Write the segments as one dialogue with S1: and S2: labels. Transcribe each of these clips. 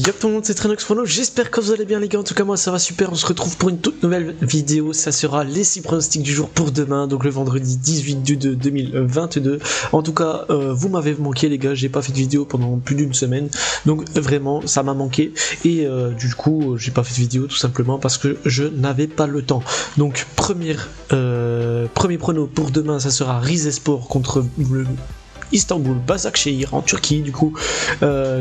S1: Yo tout le monde, c'est Trenox Prono, j'espère que vous allez bien les gars, en tout cas moi ça va super, on se retrouve pour une toute nouvelle vidéo, ça sera les 6 pronostics du jour pour demain, donc le vendredi 18/2/2022, en tout cas vous m'avez manqué les gars, j'ai pas fait de vidéo pendant plus d'une semaine, donc vraiment ça m'a manqué, et du coup j'ai pas fait de vidéo tout simplement parce que je n'avais pas le temps. Donc premier prono pour demain, ça sera Rizespor contre le Istanbul Başakşehir en Turquie. Du coup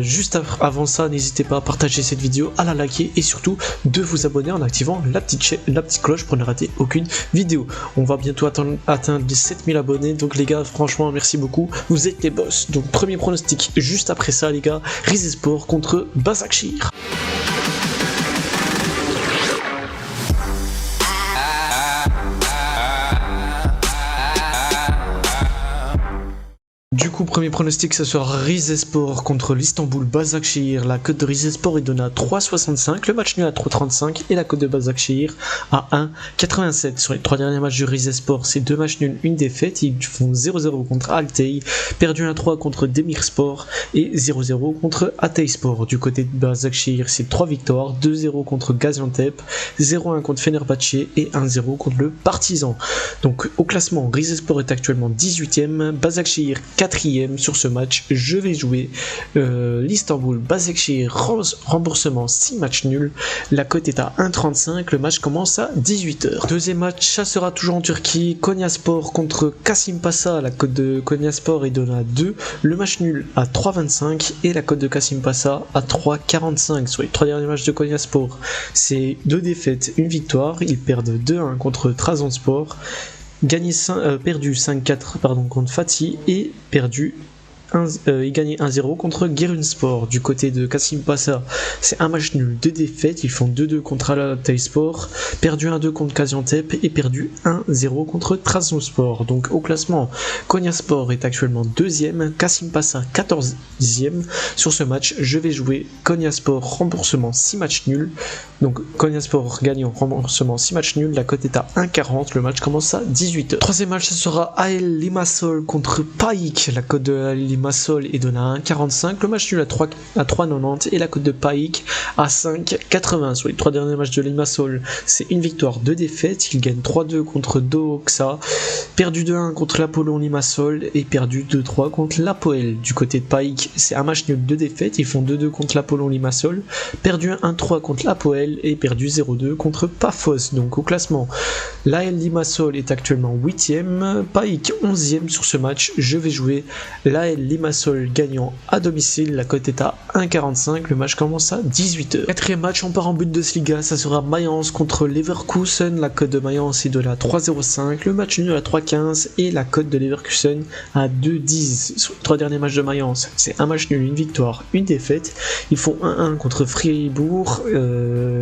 S1: juste avant ça, n'hésitez pas à partager cette vidéo, à la liker et surtout de vous abonner en activant la petite cloche pour ne rater aucune vidéo. On va bientôt atteindre les 7000 abonnés, donc les gars franchement merci beaucoup, vous êtes les boss. Donc premier pronostic juste après ça les gars, Rizespor contre Başakşehir. Du coup, premier pronostic, ça sera Rizespor contre l'Istanbul Başakşehir. La cote de Rizespor est donnée à 3,65, le match nul à 3,35 et la cote de Başakşehir à 1,87. Sur les 3 derniers matchs du Rizespor, c'est 2 matchs nuls, une défaite. Ils font 0-0 contre Altay, perdu 1-3 contre Demirspor et 0-0 contre Hatayspor. Du côté de Başakşehir, c'est 3 victoires, 2-0 contre Gaziantep, 0-1 contre Fenerbahçe et 1-0 contre le Partizan. Donc au classement, Rizespor est actuellement 18ème, Başakşehir 4ème sur ce match. Je vais jouer l'Istanbul Başakşehir remboursement 6 matchs nuls. La cote est à 1,35. Le match commence à 18h. Deuxième match, ça sera toujours en Turquie. Konyaspor contre Kasimpasa. La cote de Konyaspor est donnée à 2. Le match nul à 3,25 et la cote de Kasimpasa à 3,45. Sur les 3 derniers matchs de Konyaspor, c'est 2 défaites, une victoire. Ils perdent 2-1 contre Trabzonspor. Perdu 5-4 contre Fatih et il gagnait 1-0 contre Giresunspor. Du côté de Kasimpasa, c'est un match nul, 2 défaites, ils font 2-2 contre Hatayspor, perdu 1-2 contre Gaziantep et perdu 1-0 contre Trabzonspor. Donc au classement, Konyaspor est actuellement 2ème, Kasimpasa 14ème. Sur ce match, je vais jouer Konyaspor remboursement 6 matchs nuls. Donc Konyaspor gagnant remboursement 6 matchs nuls, la cote est à 1,40, le match commence à 18h. Troisième match, ce sera AEL Limassol contre PAOK. La cote de AEL Limassol est donnée à 1,45, le match nul à 3,90 et la cote de PAOK à 5,80. Sur les 3 derniers matchs de Limassol, c'est une victoire, 2 défaites. Ils gagnent 3-2 contre Doxa, perdu 2-1 contre l'Apollon Limassol et perdu 2-3 contre l'Apoel. Du côté de PAOK, c'est un match nul, 2 défaites. Ils font 2-2 contre l'Apollon Limassol, perdu 1-3 contre l'Apoel et perdu 0-2 contre Paphos. Donc au classement, l'AEL Limassol est actuellement 8ème, PAOK 11ème sur ce match. Je vais jouer l'AEL Limassol gagnant à domicile, la cote est à 1,45, le match commence à 18h. Quatrième match, on part en Bundesliga, ça sera Mayence contre Leverkusen. La cote de Mayence est de la 3,05, le match nul à 3,15 et la cote de Leverkusen à 2,10. Sur les 3 derniers matchs de Mayence, c'est un match nul, une victoire, une défaite. Ils font 1-1 contre Fribourg,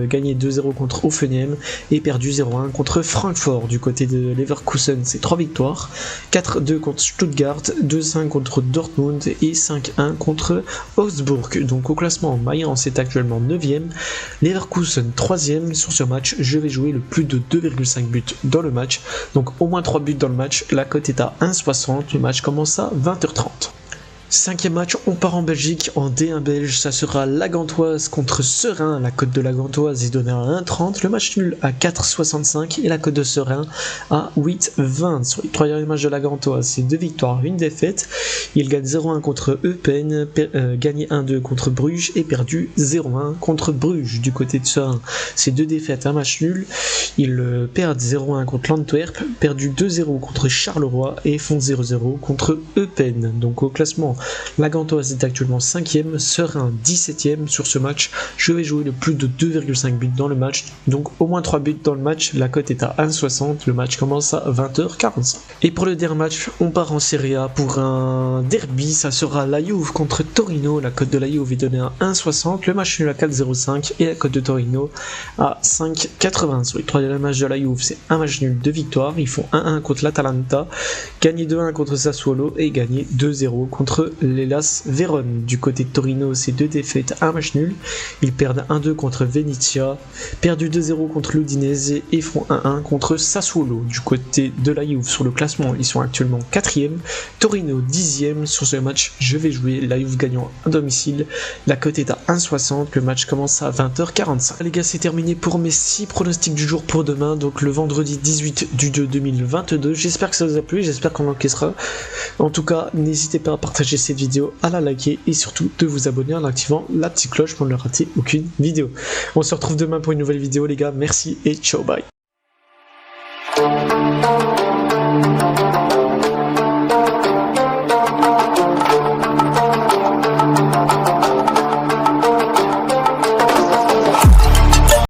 S1: gagné 2-0 contre Hoffenheim et perdu 0-1 contre Francfort. Du côté de Leverkusen, c'est 3 victoires, 4-2 contre Stuttgart, 2-5 contre Dortmund et 5-1 contre Augsbourg. Donc au classement, Mayence est actuellement 9ème, Leverkusen 3ème. Sur ce match, je vais jouer le plus de 2,5 buts dans le match, donc au moins 3 buts dans le match. La cote est à 1,60, le match commence à 20h30. Cinquième match, on part en Belgique, en D1 belge, ça sera la Gantoise contre Serein. La cote de la Gantoise est donnée à 1,30, le match nul à 4,65 et la cote de Serein à 8,20. Sur les 3 derniers matchs de la Gantoise, c'est 2 victoires, une défaite. Ils gagnent 0-1 contre Eupen, gagné 1-2 contre Bruges et perdu 0-1 contre Bruges. Du côté de Serein, c'est 2 défaites, un match nul. Ils perdent 0-1 contre l'Antwerp, perdu 2-0 contre Charleroi et font 0-0 contre Eupen. Donc au classement, la Gantoise est actuellement 5ème, Serein 17ème. Sur ce match, je vais jouer le plus de 2,5 buts dans le match, donc au moins 3 buts dans le match. La cote est à 1,60, le match commence à 20h45. Et pour le dernier match, on part en Serie A pour un derby, ça sera la Juve contre Torino. La cote de la Juve est donnée à 1,60, le match nul à 4,05 et la cote de Torino à 5,80. Sur les 3 derniers matchs de la Juve, c'est un match nul, 2 victoires. Ils font 1-1 contre l'Atalanta, gagné 2-1 contre Sassuolo et gagné 2-0 contre contre l'Hellas Vérone. Du côté de Torino, c'est 2 défaites, 1 match nul. Ils perdent 1-2 contre Venezia, perdu 2-0 contre l'Udinese et font 1-1 contre Sassuolo. Du côté de la Juve, sur le classement, ils sont actuellement 4e, Torino 10e. Sur ce match, je vais jouer la Juve gagnant à domicile. La cote est à 1,60, le match commence à 20h45. Les gars, c'est terminé pour mes 6 pronostics du jour pour demain, donc le vendredi 18 du 2 2022. J'espère que ça vous a plu, j'espère qu'on encaissera. En tout cas, n'hésitez pas à partager cette vidéo, à la liker et surtout de vous abonner en activant la petite cloche pour ne rater aucune vidéo. On se retrouve demain pour une nouvelle vidéo les gars, merci et ciao, bye.